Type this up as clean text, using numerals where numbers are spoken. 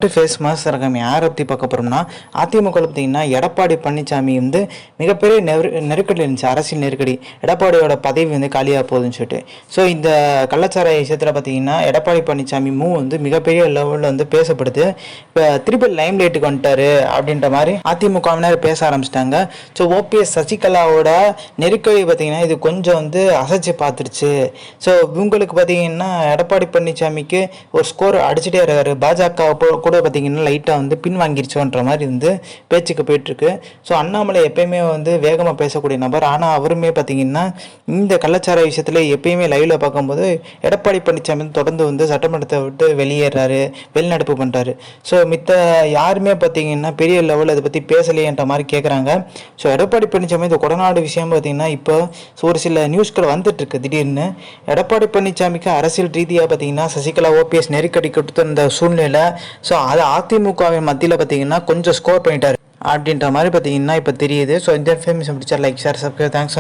Face mass ரகம் யாரை பற்றி பார்க்க போகிறோம்னா அதிமுக பார்த்தீங்கன்னா எடப்பாடி பழனிசாமி வந்து மிகப்பெரிய நெருக்கடி இருந்துச்சு, அரசியல் நெருக்கடி. எடப்பாடியோட பதவி வந்து காலியாக போகுதுன்னு சொல்லிட்டு. ஸோ இந்த கள்ளச்சாராய விஷயத்தில் பார்த்தீங்கன்னா எடப்பாடி பழனிசாமி வந்து மிகப்பெரிய லெவலில் வந்து பேசப்படுது. இப்போ திருப்பி லைம் லைட்டுக்கு வந்துட்டாரு அப்படின்ற மாதிரி அதிமுகவினர் பேச ஆரம்பிச்சிட்டாங்க. ஸோ ஓபிஎஸ் சசிகலாவோட நெருக்கடி பார்த்தீங்கன்னா இது கொஞ்சம் வந்து அசைச்சு பார்த்துருச்சு. ஸோ இவங்களுக்கு பார்த்தீங்கன்னா எடப்பாடி பழனிசாமிக்கு ஒரு ஸ்கோர் அடிச்சுட்டே இருக்காரு. பாஜக கூட பார்த்தீங்கன்னா லைட்டாக வந்து பின் வாங்கிருச்சோன்ற மாதிரி வந்து பேச்சுக்கு போயிட்டுருக்கு. ஸோ அண்ணாமலை எப்பயுமே வந்து வேகமாக பேசக்கூடிய நபர். ஆனால் அவருமே பார்த்தீங்கன்னா இந்த கள்ளச்சார விஷயத்தில் எப்பயுமே லைவில் பார்க்கும்போது எடப்பாடி பழனிசாமி தொடர்ந்து வந்து சட்டமன்றத்தை விட்டு வெளியேறாரு, வெளிநடப்பு பண்ணுறாரு. ஸோ மித்த யாருமே பார்த்தீங்கன்னா பெரிய லெவலில் அதை பற்றி பேசலையன்ற மாதிரி கேட்குறாங்க. ஸோ எடப்பாடி பழனிசாமி இந்த கொடநாடு விஷயம் பார்த்தீங்கன்னா இப்போ ஒரு சில நியூஸ்கள் வந்துட்டு இருக்கு. திடீர்னு எடப்பாடி பழனிசாமிக்கு அரசியல் ரீதியாக பார்த்தீங்கன்னா சசிகலா ஓபிஎஸ் நெருக்கடி கொடுத்த இந்த சூழ்நிலை. ஸோ அது அதிமுகவின் மத்தியில் பார்த்தீங்கன்னா கொஞ்சம் ஸ்கோர் பண்ணிட்டாரு அப்படின்ற மாதிரி பார்த்தீங்கன்னா இப்போ தெரியுது. ஸோ இந்த இன்ஃபர்மேஷன் பிடிச்சா லைக் ஷேர் சப்ஸ்கிரைப். தேங்க்ஸ்.